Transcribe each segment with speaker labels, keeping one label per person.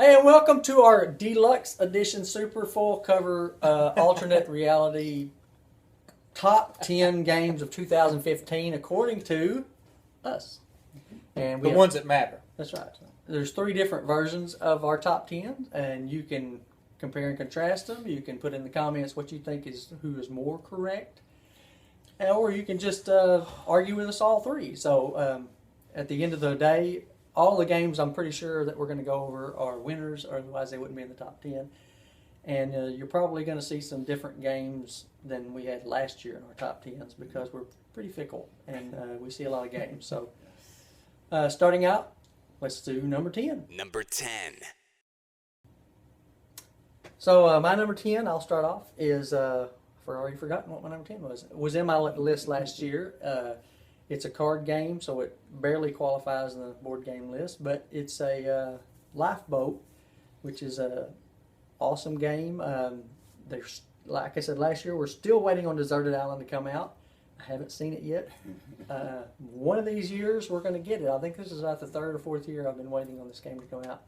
Speaker 1: Hey, and welcome to our deluxe edition super full cover alternate reality top 10 games of 2015 according to us. And
Speaker 2: The ones that matter.
Speaker 1: That's right. There's 3 different versions of our top 10, and you can compare and contrast them. You can put in the comments what you think who is more correct, or you can just argue with us all 3. So at the end of the day, all the games I'm pretty sure that we're going to go over are winners, or otherwise they wouldn't be in the top 10. And you're probably going to see some different games than we had last year in our top 10s because we're pretty fickle and we see a lot of games. So starting out, let's do number 10.
Speaker 3: Number 10.
Speaker 1: So my number 10, I'll start off, is, I've already forgotten what my number 10 was. It was in my list last year. It's a card game, so it barely qualifies in the board game list, but it's a lifeboat, which is a awesome game. There's, like I said last year, we're still waiting on Deserted Island to come out. I haven't seen it yet. One of these years, we're going to get it. I think this is about the 3rd or 4th year I've been waiting on this game to come out.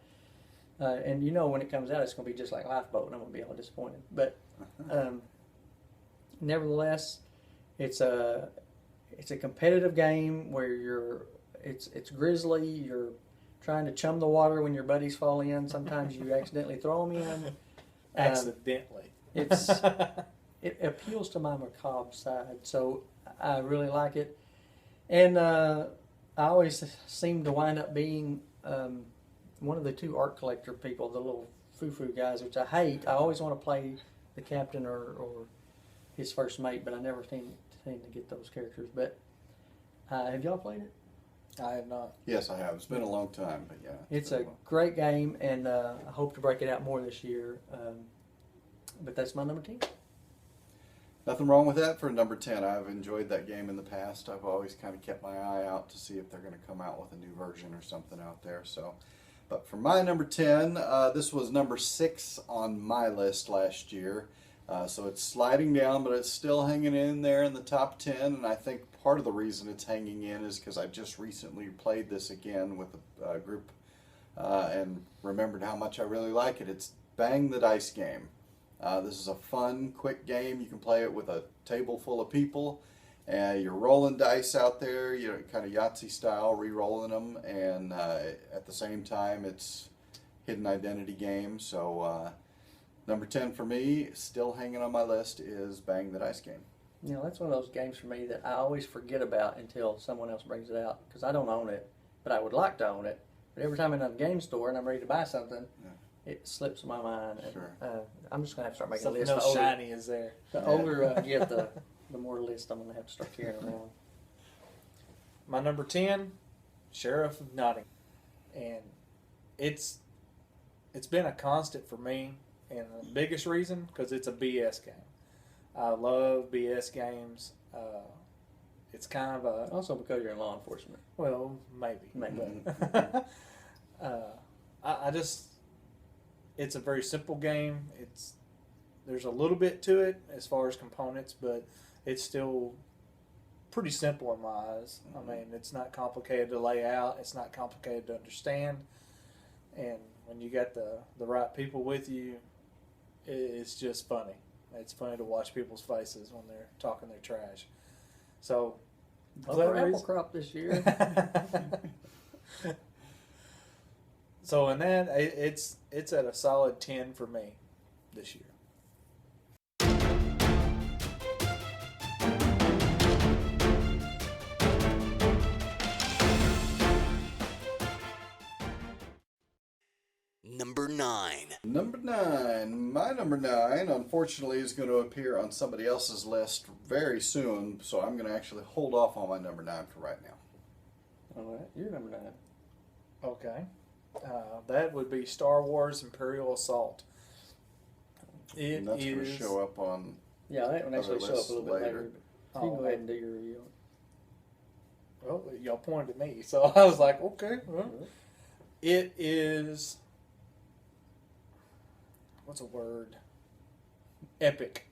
Speaker 1: And you know when it comes out, it's going to be just like Lifeboat, and I'm going to be all disappointed. But nevertheless, it's a competitive game where it's grisly. You're trying to chum the water when your buddies fall in. Sometimes you accidentally throw them in.
Speaker 2: Accidentally.
Speaker 1: It appeals to my macabre side, so I really like it. And I always seem to wind up being one of the 2 art collector people, the little foo-foo guys, which I hate. I always want to play the captain or his first mate, but I never seem to get those characters. But have y'all played it?
Speaker 2: I have not.
Speaker 4: Yes, I have. It's been a long time, but yeah.
Speaker 1: It's a great game, and I hope to break it out more this year. But that's my number 10.
Speaker 4: Nothing wrong with that for number 10. I've enjoyed that game in the past. I've always kind of kept my eye out to see if they're going to come out with a new version or something out there. So, but for my number 10, this was number 6 on my list last year. So it's sliding down, but it's still hanging in there in the top 10. And I think part of the reason it's hanging in is because I just recently played this again with a group and remembered how much I really like it. It's Bang the Dice Game. This is a fun, quick game. You can play it with a table full of people. You're rolling dice out there, kind of Yahtzee style, re-rolling them. And at the same time, it's hidden identity game. So number 10 for me, still hanging on my list, is Bang the Dice Game.
Speaker 1: You know, that's one of those games for me that I always forget about until someone else brings it out, because I don't own it, but I would like to own it. But every time I'm in a game store and I'm ready to buy something, it slips my mind.
Speaker 4: Sure.
Speaker 1: And, I'm just going to have to start making
Speaker 2: Something
Speaker 1: a list.
Speaker 2: else shiny is there.
Speaker 1: The older I get, the more list I'm going to have to start carrying around.
Speaker 2: My number 10, Sheriff of Nottingham. And it's been a constant for me, and the biggest reason, because it's a BS game. I love BS games. It's kind of a...
Speaker 1: Also because you're in law enforcement.
Speaker 2: Well, maybe.
Speaker 1: Maybe.
Speaker 2: I just... It's a very simple game. There's a little bit to it as far as components, but it's still pretty simple in my eyes. I mean, it's not complicated to lay out. It's not complicated to understand. And when you got the right people with you, it's just funny. It's funny to watch people's faces when they're talking their trash. So,
Speaker 1: Over apple crop this year.
Speaker 2: So in that, it's at a solid 10 for me this year.
Speaker 3: Number 9.
Speaker 4: Number 9. My number 9, unfortunately, is going to appear on somebody else's list very soon, so I'm going to actually hold off on my number 9 for right now.
Speaker 1: All right, you're number 9.
Speaker 2: Okay. That would be Star Wars Imperial Assault.
Speaker 4: And that's going to show up on...
Speaker 1: Yeah, that one actually show up a little bit later. But you can go ahead and do your review.
Speaker 2: Well, y'all pointed at me, so I was like, okay. Well. It is... What's a word? Epic.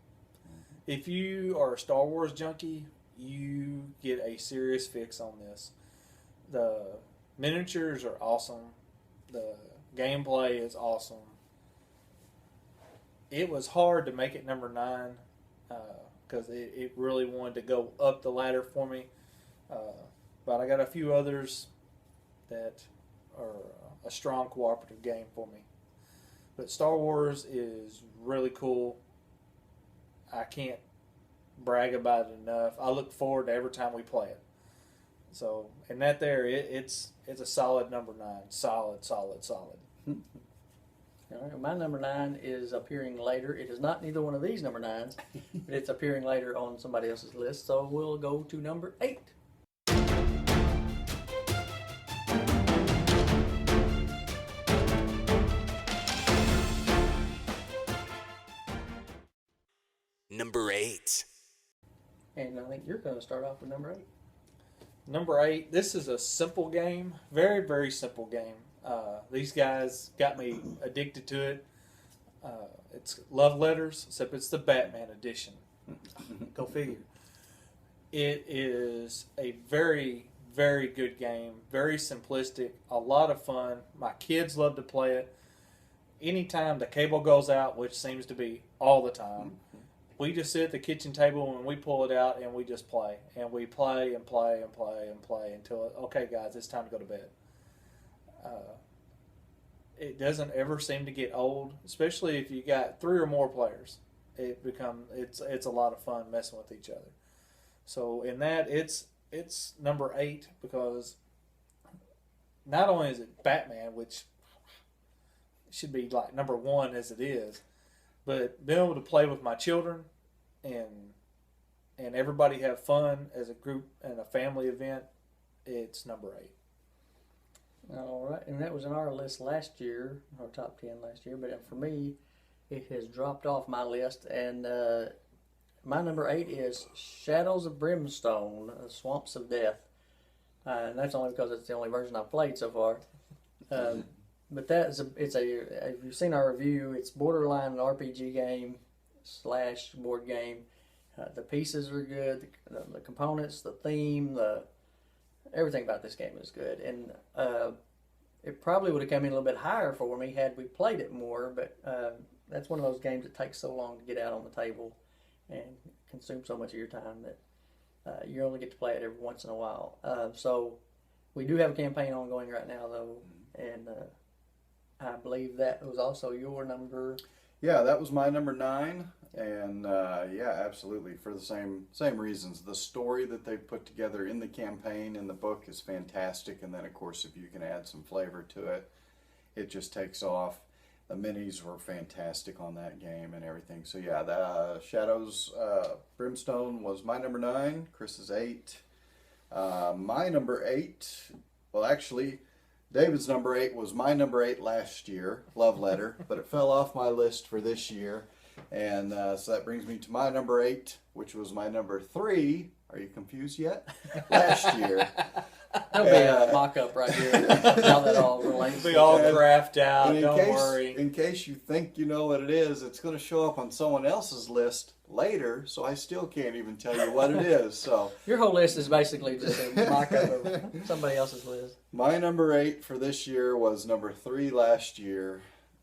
Speaker 2: If you are a Star Wars junkie, you get a serious fix on this. The miniatures are awesome. The Gameplay is awesome. It was hard to make it number 9 because it really wanted to go up the ladder for me. But I got a few others that are a strong cooperative game for me. But Star Wars is really cool. I can't brag about it enough. I look forward to every time we play it. So, and that there, it's a solid number 9. Solid.
Speaker 1: All right, my number 9 is appearing later. It is not neither one of these number 9s, but it's appearing later on somebody else's list. So we'll go to number 8.
Speaker 3: NumberEight.
Speaker 1: And I think you're going to start off with number 8.
Speaker 2: Number 8, this is a simple game. Very, very simple game. These guys got me addicted to it. It's Love Letters, except it's the Batman edition. Go figure. It is a very, very good game. Very simplistic. A lot of fun. My kids love to play it. Anytime the cable goes out, which seems to be all the time, we just sit at the kitchen table and we pull it out and we just play. And we play and play and play and play until, okay, guys, it's time to go to bed. It doesn't ever seem to get old, especially if you got 3 or more players. It's a lot of fun messing with each other. So in that, it's number 8 because not only is it Batman, which should be like number 1 as it is, but being able to play with my children and everybody have fun as a group and a family event, it's number 8.
Speaker 1: All right, and that was in our list last year, our top 10 last year, but for me, it has dropped off my list, and my number 8 is Shadows of Brimstone, Swamps of Death, and that's only because it's the only version I've played so far. But if you've seen our review, it's borderline an RPG game / board game. The pieces are good, the components, the theme, everything about this game is good, and it probably would have come in a little bit higher for me had we played it more, but that's one of those games that takes so long to get out on the table and consume so much of your time that you only get to play it every once in a while. So we do have a campaign ongoing right now, though, and I believe that was also your number.
Speaker 4: Yeah, that was my number 9, and yeah, absolutely for the same reasons. The story that they put together in the campaign in the book is fantastic, and then of course if you can add some flavor to it, it just takes off. The minis were fantastic on that game and everything. So yeah, the Shadows Brimstone was my number 9. Chris's 8. My number 8. Well, actually, David's number 8 was my number 8 last year, Love Letter, but it fell off my list for this year. And so that brings me to my number 8, which was my number 3. Are you confused yet? Last year.
Speaker 1: There'll be a mock-up right here. How that all relates.
Speaker 2: It'll be all graphed out, don't worry.
Speaker 4: In case you think you know what it is, it's going to show up on someone else's list later, so I still can't even tell you what it is. So
Speaker 1: your whole list is basically just a mock-up of somebody else's list.
Speaker 4: My number 8 for this year was number 3 last year,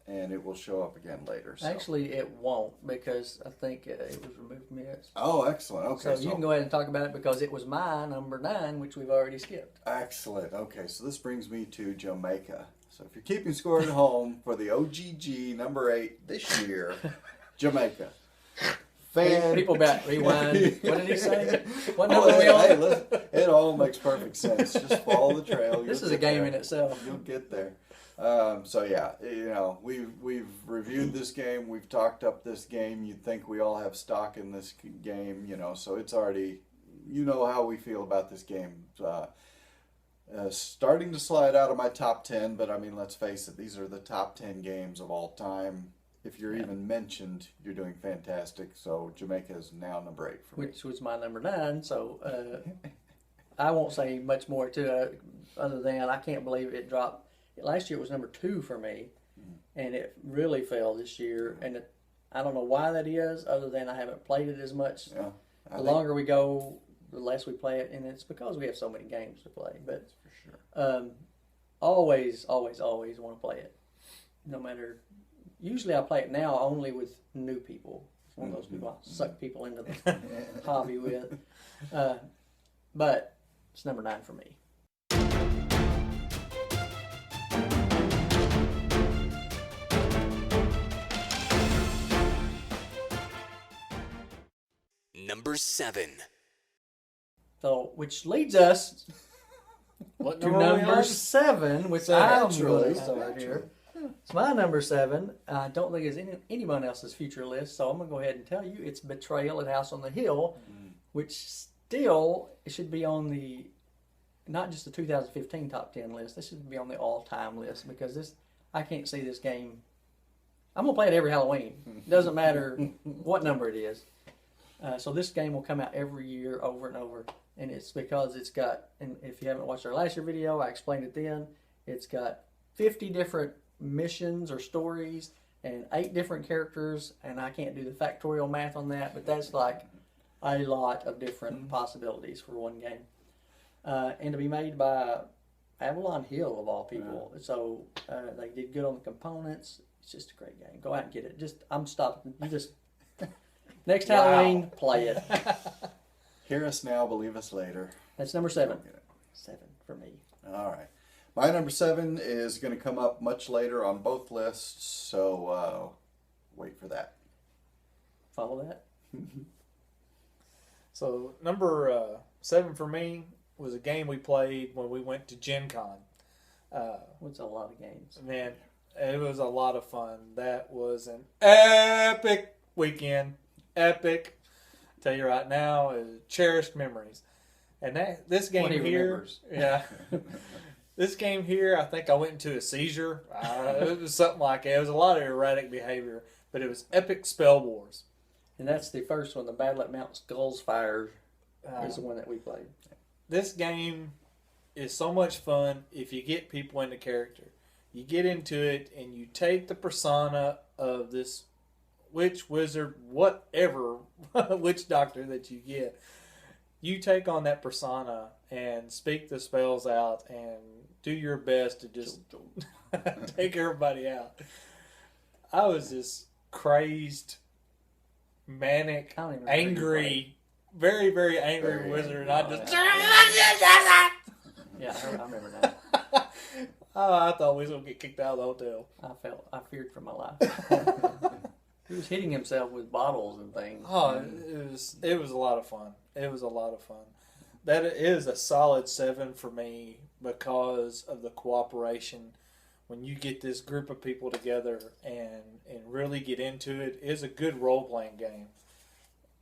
Speaker 4: and it will show up again later. So.
Speaker 1: Actually, it won't because I think it was removed from it.
Speaker 4: Oh, excellent. Okay,
Speaker 1: so you can go ahead and talk about it because it was my number 9, which we've already skipped.
Speaker 4: Excellent. Okay, so this brings me to Jamaica. So if you're keeping score at home for the OGG number 8 this year, Jamaica.
Speaker 1: People back, rewind. What did he say? What number are we on?
Speaker 4: Hey, listen, it all makes perfect sense. Just follow the trail.
Speaker 1: This is a game in itself.
Speaker 4: You'll get there. So yeah, we've reviewed this game. We've talked up this game. You'd think we all have stock in this game, so it's already, how we feel about this game. Starting to slide out of my top 10, but I mean, let's face it, these are the top 10 games of all time. If you're even mentioned, you're doing fantastic. So Jamaica is now number 8 for me.
Speaker 1: Which was my number 9. So I won't say much more to it other than I can't believe it dropped. Last year it was number 2 for me, and it really fell this year. And I don't know why that is, other than I haven't played it as much.
Speaker 4: Yeah,
Speaker 1: the longer we go, the less we play it, and it's because we have so many games to play. But
Speaker 4: for sure,
Speaker 1: always want to play it. no matter. Usually I play it now only with new people. It's one of those people I suck people into the hobby with. But it's number 9 for me.
Speaker 3: NumberSeven.
Speaker 1: So, which leads us
Speaker 2: What
Speaker 1: to
Speaker 2: number are we
Speaker 1: number
Speaker 2: on?
Speaker 1: 7, which
Speaker 2: So
Speaker 1: I'm
Speaker 2: naturally.
Speaker 1: going to start here. It's my number 7. I don't think it's anyone else's future list, so I'm going to go ahead and tell you it's Betrayal at House on the Hill, which still should be on the, not just the 2015 top 10 list, this should be on the all-time list, because this, I can't see this game. I'm going to play it every Halloween. It doesn't matter what number it is. So this game will come out every year over and over, and it's because it's got, and if you haven't watched our last year video, I explained it then, it's got 50 different missions or stories and 8 different characters, and I can't do the factorial math on that, but that's like a lot of different possibilities for one game. And to be made by Avalon Hill, of all people. So they did good on the components. It's just a great game. Go out and get it. Just, I'm stopping. You just, next Halloween, play it.
Speaker 4: Hear us now, believe us later.
Speaker 1: That's number 7.
Speaker 4: Get it.
Speaker 1: 7 for me.
Speaker 4: All right. My number 7 is going to come up much later on both lists, so wait for that.
Speaker 1: Follow that?
Speaker 2: So number 7 for me was a game we played when we went to Gen Con.
Speaker 1: It's a lot of games.
Speaker 2: Man, it was a lot of fun. That was an epic weekend. Epic. Tell you right now, cherished memories. And this game
Speaker 1: What he
Speaker 2: here,
Speaker 1: remembers.
Speaker 2: yeah. This game here, I think I went into a seizure. It was something like it. It was a lot of erratic behavior, but it was Epic Spell Wars.
Speaker 1: And that's the first one, the Battle at Mount Skull's Fire is the one that we played.
Speaker 2: This game is so much fun if you get people into character. You get into it and you take the persona of this witch, wizard, whatever witch doctor that you get. You take on that persona and speak the spells out and do your best to just take everybody out. I was this crazed, manic,
Speaker 1: I don't even remember
Speaker 2: angry, very, very angry
Speaker 4: Very
Speaker 2: wizard.
Speaker 4: angry.
Speaker 2: And I just...
Speaker 1: Yeah, I remember that.
Speaker 2: Oh, I thought we was going to get kicked out of the hotel.
Speaker 1: I feared for my life. He was hitting himself with bottles and things.
Speaker 2: Oh, it was a lot of fun. It was a lot of fun. That is a solid 7 for me because of the cooperation. When you get this group of people together and really get into it, it's a good role-playing game.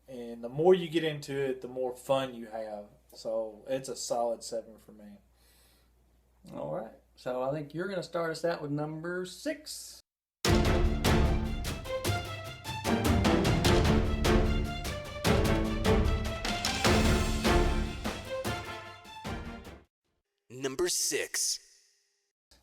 Speaker 2: And the more you get into it, the more fun you have. So it's a solid 7 for me.
Speaker 1: All right. So I think you're going to start us out with number 6.
Speaker 3: NumberSix.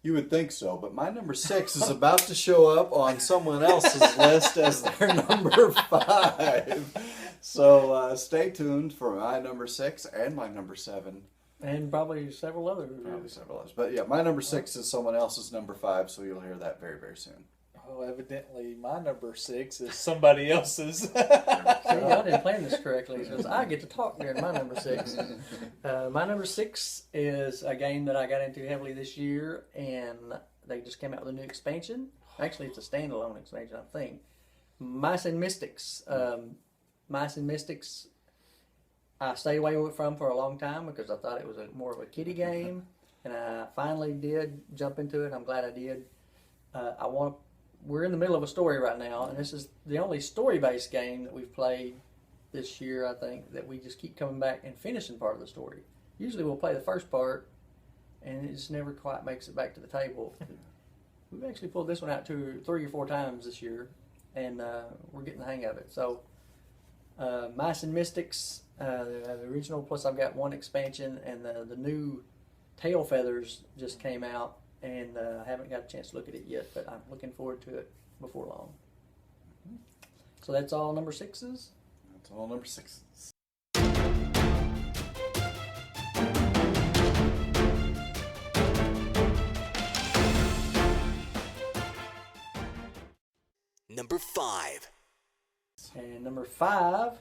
Speaker 4: You would think so, but my number 6 is about to show up on someone else's list as their number 5. So stay tuned for my number 6 and my number 7.
Speaker 1: And probably several others.
Speaker 4: Probably several others. But yeah, my number 6 is someone else's number 5, so you'll hear that very, very soon.
Speaker 2: Oh, evidently my number 6 is somebody else's.
Speaker 1: See, I didn't plan this correctly because I get to talk during my number 6. My number 6 is a game that I got into heavily this year, and they just came out with a new expansion. Actually, it's a standalone expansion, I think. Mice and Mystics. Mice and Mystics, I stayed away from for a long time because I thought it was more of a kiddie game, and I finally did jump into it. I'm glad I did. We're in the middle of a story right now, and this is the only story-based game that we've played this year, I think, that we just keep coming back and finishing part of the story. Usually we'll play the first part, and it just never quite makes it back to the table. We've actually pulled this one out 3 or 4 times this year, and we're getting the hang of it. So, Mice and Mystics, the original, plus I've got one expansion, and the new Tail Feathers just came out. And I haven't got a chance to look at it yet, but I'm looking forward to it before long. So that's all number 6s.
Speaker 4: That's all number 6.
Speaker 3: Number 5.
Speaker 1: And number 5.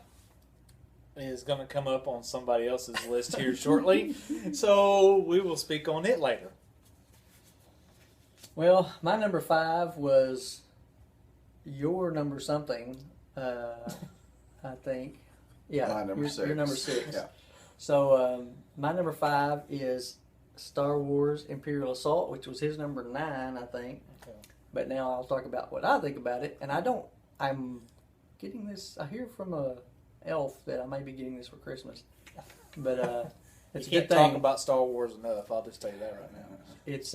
Speaker 2: Is going to come up on somebody else's list here shortly, so we will speak on it later.
Speaker 1: Well, my number 5 was your number something, I think. Yeah,
Speaker 4: My number 6.
Speaker 1: Your number 6.
Speaker 4: Yeah.
Speaker 1: So my number 5 is Star Wars Imperial Assault, which was his number 9, I think.
Speaker 2: Okay.
Speaker 1: But now I'll talk about what I think about it. And I'm getting this, I hear from a elf that I may be getting this for Christmas. But it's
Speaker 2: You
Speaker 1: a
Speaker 2: can't
Speaker 1: good
Speaker 2: talk
Speaker 1: thing.
Speaker 2: about Star Wars enough. I'll just tell you that right now.
Speaker 1: It's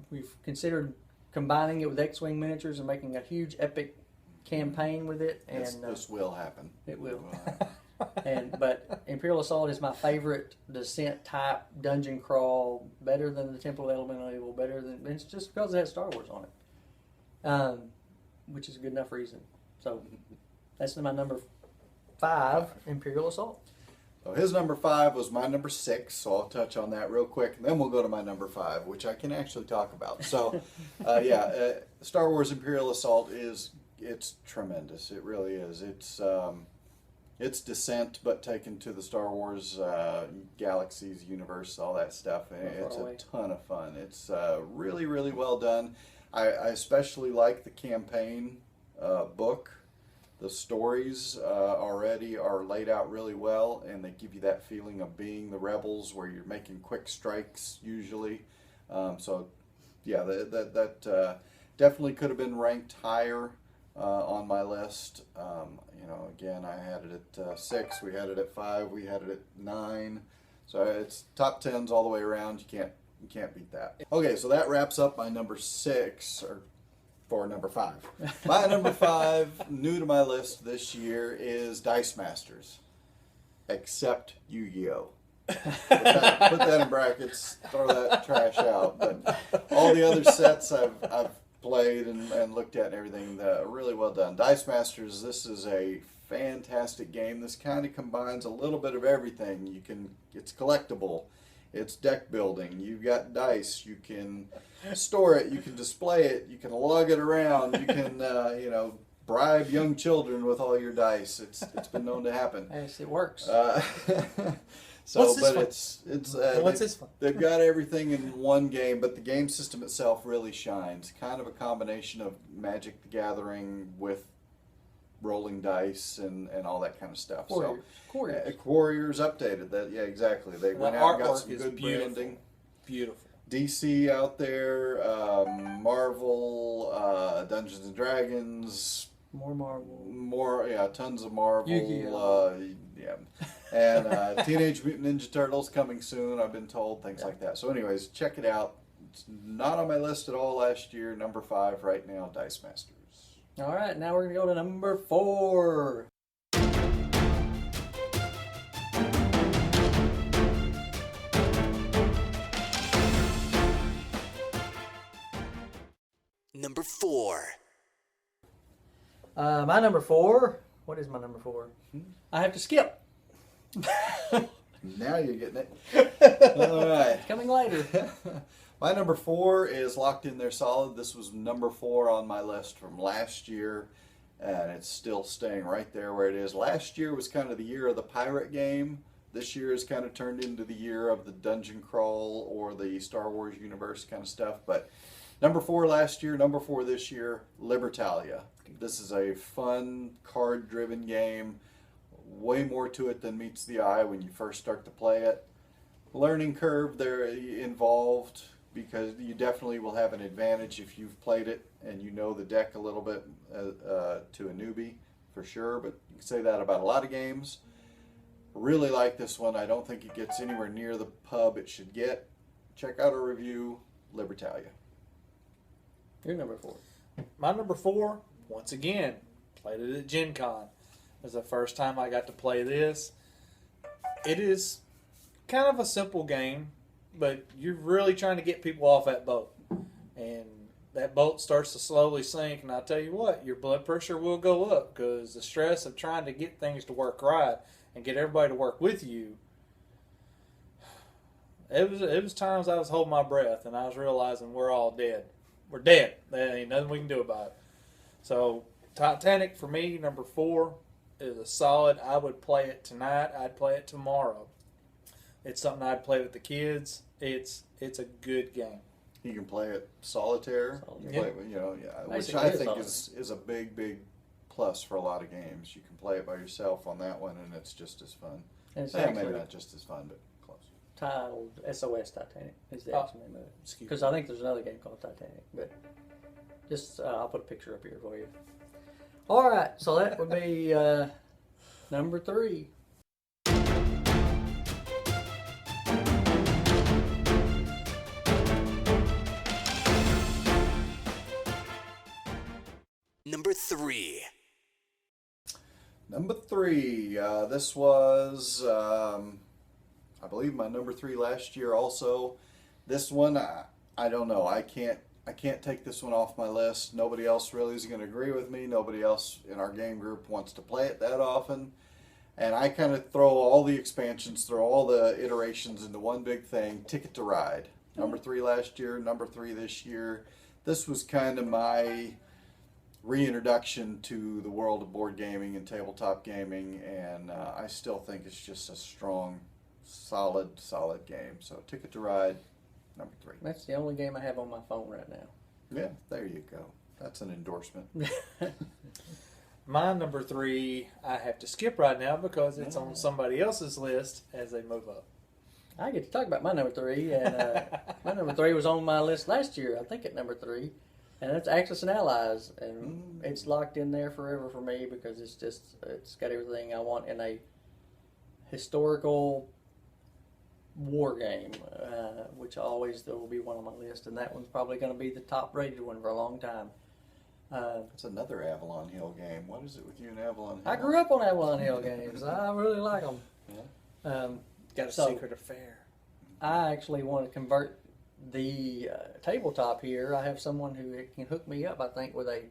Speaker 1: we've considered combining it with X-Wing miniatures and making a huge epic campaign with it, and
Speaker 4: This will happen.
Speaker 1: it will.
Speaker 4: happen.
Speaker 1: But Imperial Assault is my favorite descent type dungeon crawl, better than the Temple of Elemental Evil, better than it's just because it has Star Wars on it, which is a good enough reason. So that's my number 5, Imperial Assault.
Speaker 4: So his number 5 was my number 6, so I'll touch on that real quick, and then we'll go to my number 5, which I can actually talk about. So, Star Wars Imperial Assault it's tremendous. It really is. It's Descent, but taken to the Star Wars galaxies, universe, all that stuff. And it's a ton of fun. It's really, really well done. I especially like the campaign book. The stories already are laid out really well, and they give you that feeling of being the rebels, where you're making quick strikes usually. That definitely could have been ranked higher on my list. Again, I had it at 6. We had it at 5. We had it at 9. So it's top 10s all the way around. You can't beat that. Okay, so that wraps up my number 6 for number 5. My number 5, new to my list this year, is Dice Masters, except Yu-Gi-Oh. Put that in brackets. Throw that trash out. But all the other sets I've played and looked at and everything, really well done. Dice Masters. This is a fantastic game. This kind of combines a little bit of everything. It's collectible. It's deck building. You've got dice. You can store it. You can display it. You can lug it around. You can, bribe young children with all your dice. It's been known to happen.
Speaker 1: Yes, it works.
Speaker 2: What's this fun?
Speaker 4: They've got everything in one game, but the game system itself really shines. Kind of a combination of Magic the Gathering with rolling dice and all that kind of stuff. Quarriors updated that. Yeah, exactly. They went out and got some good branding.
Speaker 2: Beautiful.
Speaker 4: DC out there, Marvel, Dungeons and Dragons.
Speaker 1: More Marvel.
Speaker 4: Tons of Marvel.
Speaker 1: Yu-Gi-Oh.
Speaker 4: And Teenage Mutant Ninja Turtles coming soon, I've been told, things like that. So anyways, check it out. It's not on my list at all last year. Number 5 right now, Dice Masters.
Speaker 1: All right, now we're going to go to number 4.
Speaker 3: Number 4.
Speaker 1: My number 4. What is my number 4? I have to skip.
Speaker 4: Now you're getting it. All right.
Speaker 1: Coming later.
Speaker 4: My number 4 is locked in there solid. This was number 4 on my list from last year, and it's still staying right there where it is. Last year was kind of the year of the pirate game. This year has kind of turned into the year of the dungeon crawl or the Star Wars universe kind of stuff. But number 4 last year, number 4 this year, Libertalia. This is a fun, card-driven game. Way more to it than meets the eye when you first start to play it. Learning curve there involved, because you definitely will have an advantage if you've played it and you know the deck a little bit to a newbie, for sure. But you can say that about a lot of games. Really like this one. I don't think it gets anywhere near the pub it should get. Check out a review, Libertalia.
Speaker 1: Your number 4.
Speaker 2: My number 4, once again, played it at Gen Con. It was the first time I got to play this. It is kind of a simple game, but you're really trying to get people off that boat. And that boat starts to slowly sink, and I'll tell you what, your blood pressure will go up, because the stress of trying to get things to work right and get everybody to work with you, it was times I was holding my breath, and I was realizing we're all dead. We're dead. There ain't nothing we can do about it. So Titanic for me, number 4, is a solid. I would play it tonight. I'd play it tomorrow. It's something I'd play with the kids. It's a good game.
Speaker 4: You can play it solitaire.
Speaker 1: Solitaire.
Speaker 4: Play it, you know, yeah, which
Speaker 1: Basically,
Speaker 4: I
Speaker 1: it's
Speaker 4: think
Speaker 1: solitaire.
Speaker 4: is a big plus for a lot of games. You can play it by yourself on that one, and it's just as fun.
Speaker 1: And it's
Speaker 4: Maybe
Speaker 1: actually
Speaker 4: not just as fun, but close.
Speaker 1: titled SOS Titanic is the
Speaker 2: Oh.
Speaker 1: actual name of it.
Speaker 2: Excuse
Speaker 1: Because
Speaker 2: me.
Speaker 1: I think there's another game called Titanic, but just I'll put a picture up here for you. All right, so that would be number 3.
Speaker 3: Number 3.
Speaker 4: Number 3. This was, I believe, my number 3 last year. Also, this one, I don't know. I can't take this one off my list. Nobody else really is going to agree with me. Nobody else in our game group wants to play it that often. And I kind of throw all the expansions, throw all the iterations into one big thing. Ticket to Ride. Number 3 last year. Number 3 this year. This was kind of my reintroduction to the world of board gaming and tabletop gaming, and I still think it's just a strong, solid game. So Ticket to Ride, number 3.
Speaker 1: That's the only game I have on my phone right now.
Speaker 4: Yeah, there you go. That's an endorsement.
Speaker 2: My number 3, I have to skip right now because it's on somebody else's list as they move up.
Speaker 1: I get to talk about my number 3, and my number 3 was on my list last year, I think at number 3. And it's Axis and Allies, and it's locked in there forever for me because it's got everything I want in a historical war game, which always there will be one on my list, and that one's probably going to be the top rated one for a long time.
Speaker 4: That's another Avalon Hill game. What is it with you and Avalon Hill?
Speaker 1: I grew up on Avalon Hill games. I really like them.
Speaker 4: Yeah.
Speaker 2: Got a
Speaker 1: So-
Speaker 2: secret affair.
Speaker 1: I actually want to convert the tabletop here. I have someone who can hook me up, I think, with a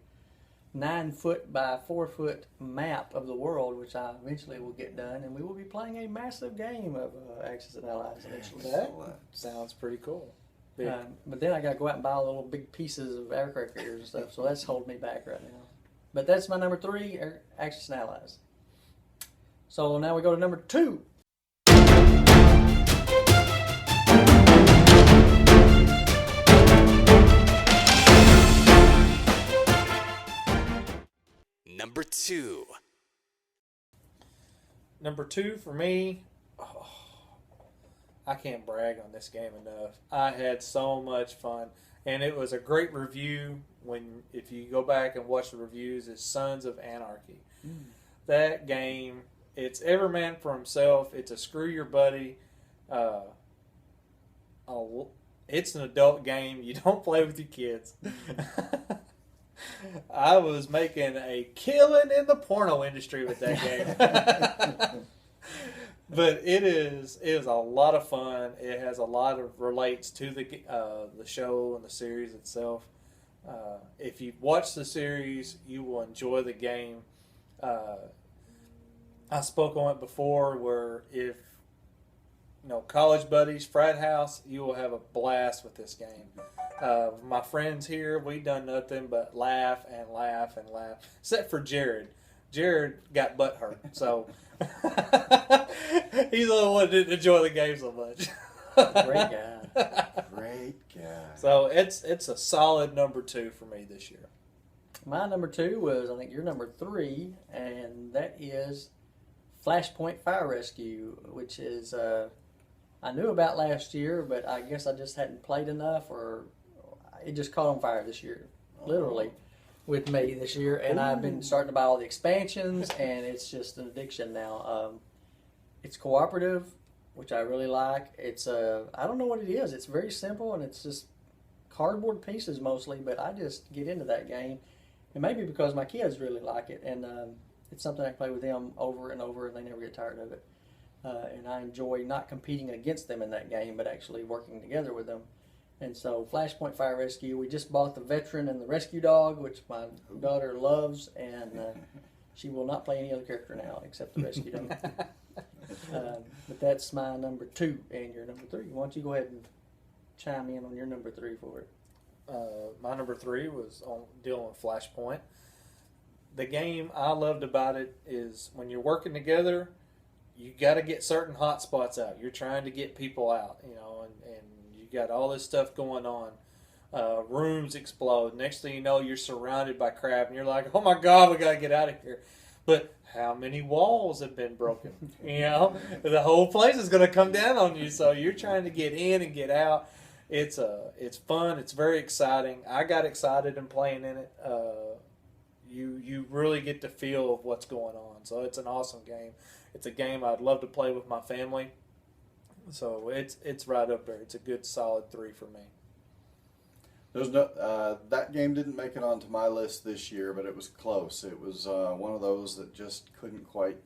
Speaker 1: 9-foot by 4-foot map of the world, which I eventually will get done, and we will be playing a massive game of Axis and Allies eventually.
Speaker 2: That sounds pretty cool. Big.
Speaker 1: But then I got to go out and buy little big pieces of aircraft carriers and stuff, so that's holding me back right now. But that's my number 3, Axis and Allies. So now we go to number 2.
Speaker 3: Number 2.
Speaker 2: Number 2 for me, I can't brag on this game enough. I had so much fun, and it was a great review. If you go back and watch the reviews, it's Sons of Anarchy. That game, it's every man for himself. It's a screw your buddy. It's an adult game. You don't play with your kids. I was making a killing in the porno industry with that game. But it is a lot of fun. It has a lot of relates to the show and the series itself. If you watch the series, you will enjoy the game. I spoke on it before, where if college buddies, frat house, you will have a blast with this game. My friends here, we done nothing but laugh and laugh and laugh, except for Jared. Jared got butt hurt, so he's the only one that didn't enjoy the game so much.
Speaker 1: Great guy.
Speaker 4: Great guy.
Speaker 2: So it's a solid number 2 for me this year.
Speaker 1: My number 2 was, I think, your number 3, and that is Flashpoint Fire Rescue, which is I knew about last year, but I guess I just hadn't played enough, or it just caught on fire this year, literally, with me this year. And I've been starting to buy all the expansions, and it's just an addiction now. It's cooperative, which I really like. It's I don't know what it is. It's very simple, and it's just cardboard pieces mostly, but I just get into that game. And maybe because my kids really like it, and it's something I play with them over and over, and they never get tired of it. And I enjoy not competing against them in that game, but actually working together with them. And so Flashpoint Fire Rescue, we just bought the Veteran and the Rescue Dog, which my daughter loves, and she will not play any other character now except the Rescue Dog. But that's my number 2 and your number 3. Why don't you go ahead and chime in on your number 3 for it?
Speaker 2: My number 3 was on dealing with Flashpoint. the game I loved about it is when you're working together, you got to get certain hot spots out. You're trying to get people out, and you got all this stuff going on. Rooms explode. Next thing you know, you're surrounded by crap, and you're like, "Oh my God, we gotta get out of here!" But how many walls have been broken? The whole place is gonna come down on you. So you're trying to get in and get out. It's fun. It's very exciting. I got excited in playing in it. You really get the feel of what's going on. So it's an awesome game. It's a game I'd love to play with my family. So it's right up there. It's a good solid 3 for me.
Speaker 4: There's no that game didn't make it onto my list this year, but it was close. It was one of those that just couldn't quite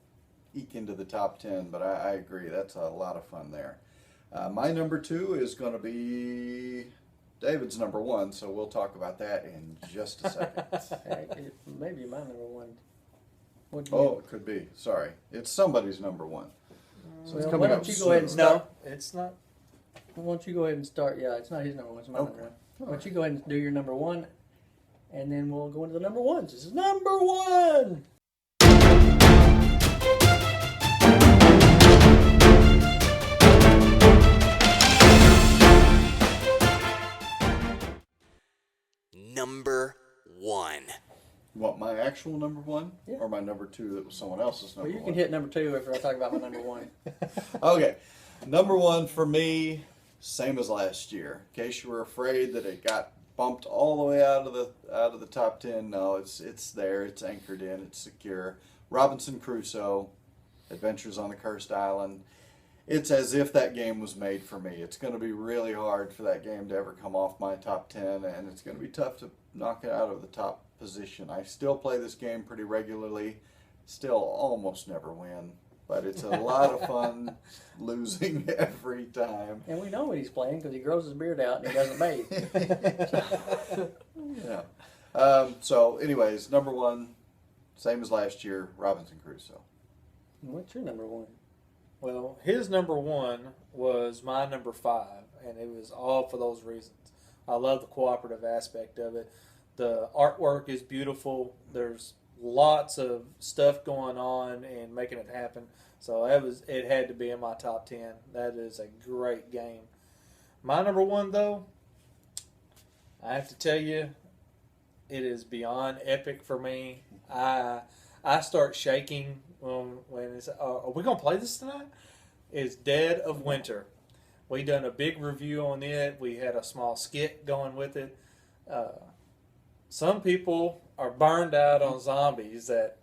Speaker 4: eke into the top 10. But I agree, that's a lot of fun there. My number 2 is going to be David's number 1, so we'll talk about that in just a second.
Speaker 1: It may be my number 1.
Speaker 4: It could be. Sorry, it's somebody's number 1. So it's
Speaker 1: Well,
Speaker 4: coming
Speaker 1: why don't
Speaker 4: up
Speaker 1: you go
Speaker 4: soon.
Speaker 1: ahead and start?
Speaker 2: No, it's not.
Speaker 1: Why don't you go ahead and start? Yeah, it's not his number 1. It's my number 1. Why don't you go ahead and do your number 1, and then we'll go into the number 1s. This is number 1.
Speaker 3: Number 1.
Speaker 4: You want my actual number 1,
Speaker 1: Yeah.
Speaker 4: or my number 2 that was someone else's number
Speaker 1: Well, you
Speaker 4: 1?
Speaker 1: can hit number 2 after I talk about my number 1.
Speaker 4: Okay, number 1 for me, same as last year. In case you were afraid that it got bumped all the way out of the top 10, no, it's there, it's anchored in, it's secure. Robinson Crusoe, Adventures on the Cursed Island. It's as if that game was made for me. It's going to be really hard for that game to ever come off my top 10, and it's going to be tough to knock it out of the top position. I still play this game pretty regularly, still almost never win, but it's a lot of fun losing every time.
Speaker 1: And we know when he's playing because he grows his beard out and he doesn't bathe.
Speaker 4: Yeah. So anyways, number 1, same as last year, Robinson Crusoe.
Speaker 1: What's your number 1?
Speaker 2: Well, his number 1 was my number 5, and it was all for those reasons. I love the cooperative aspect of it. The artwork is beautiful. There's lots of stuff going on and making it happen. So it had to be in my top 10. That is a great game. My number 1, though, I have to tell you, it is beyond epic for me. I start shaking when it's, are we going to play this tonight? It's Dead of Winter. We done a big review on it. We had a small skit going with it. Some people are burned out on zombies that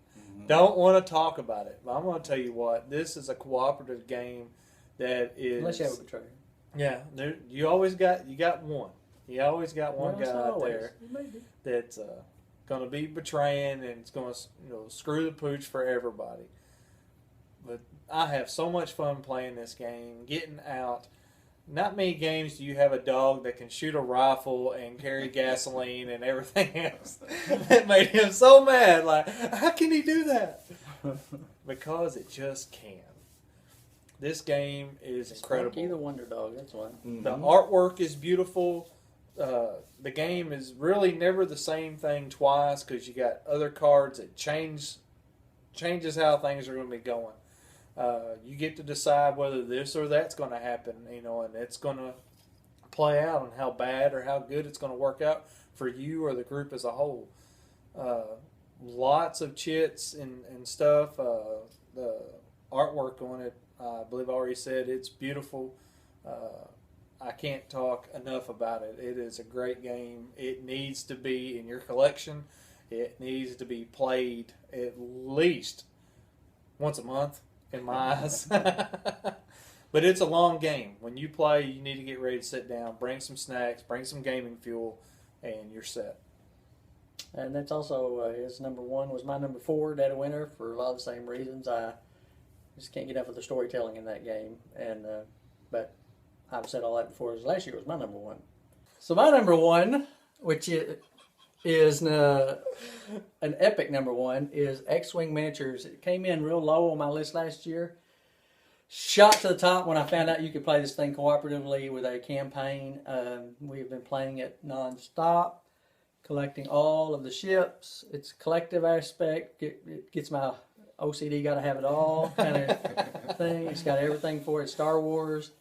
Speaker 2: don't want to talk about it. But I'm going to tell you what, this is a cooperative game that is...
Speaker 1: Unless you have a betrayer.
Speaker 2: Yeah, you got one. You always got one guy out there that's going to be betraying, and it's going to screw the pooch for everybody. But I have so much fun playing this game, getting out. Not many games do you have a dog that can shoot a rifle and carry gasoline and everything else. It made him so mad. Like, how can he do that? Because it just can. This game is incredible.
Speaker 1: Sparky the Wonder Dog, that's why.
Speaker 4: Mm-hmm.
Speaker 2: The artwork is beautiful. The game is really never the same thing twice because you got other cards that changes how things are going to be going. You get to decide whether this or that's going to happen, and it's going to play out on how bad or how good it's going to work out for you or the group as a whole. Lots of chits and stuff. The artwork on it, I believe I already said, it's beautiful. I can't talk enough about it. It is a great game. It needs to be in your collection. It needs to be played at least once a month, in my eyes. But it's a long game. When you play, you need to get ready to sit down, bring some snacks, bring some gaming fuel, and you're set.
Speaker 1: And that's also his number 1 was my number 4, Dead of Winter, for a lot of the same reasons. I just can't get enough of the storytelling in that game. And but I've said all that before. Last year was my number 1. So my number 1, which is an epic number 1, is X-Wing Miniatures. It came in real low on my list last year. Shot to the top when I found out you could play this thing cooperatively with a campaign. We've been playing it non-stop. collecting all of the ships. It's a collective aspect. It gets my OCD, got to have it all kind of thing. It's got everything for it. Star Wars.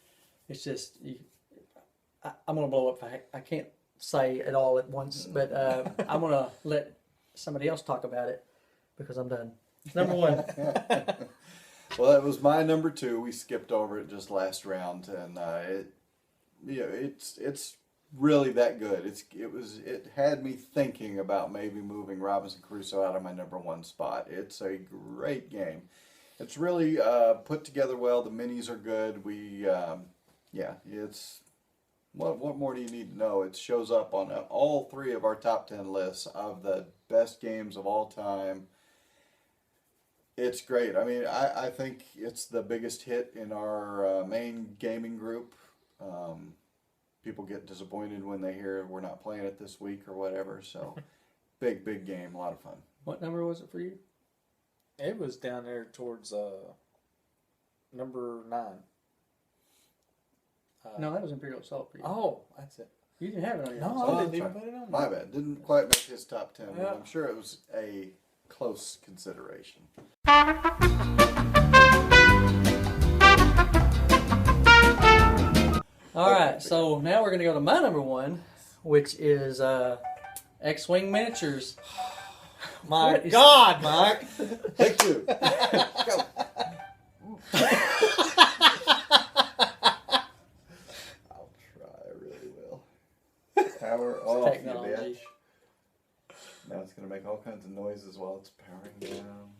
Speaker 1: It's just, I'm going to blow up. I can't say it all at once, but I'm going to let somebody else talk about it because I'm done. Number one.
Speaker 4: Well, that was my number 2. We skipped over it just last round, and it's really that good. It had me thinking about maybe moving Robinson Crusoe out of my number 1 spot. It's a great game. It's really put together well. The minis are good. It's what more do you need to know? It shows up on all 3 of our top 10 lists of the best games of all time. It's great. I mean, I think it's the biggest hit in our main gaming group. People get disappointed when they hear we're not playing it this week or whatever. So, big game, a lot of fun.
Speaker 1: What number was it for you?
Speaker 2: It was down there towards number 9.
Speaker 1: No, that was Imperial Assault for you.
Speaker 2: Oh, that's it.
Speaker 1: You didn't have it on your
Speaker 2: No,
Speaker 1: list.
Speaker 2: I didn't even put it on.
Speaker 4: My bad. Didn't quite make his top 10,
Speaker 2: Yeah.
Speaker 4: but I'm sure it was a close consideration.
Speaker 1: All right, so now we're going to go to my number 1, which is X-Wing Miniatures.
Speaker 2: My God, Mike.
Speaker 4: Take 2. Go. I'll try. I really will. Power off, you
Speaker 1: Technology.
Speaker 4: bitch. Now it's going to make all kinds of noises while it's powering down.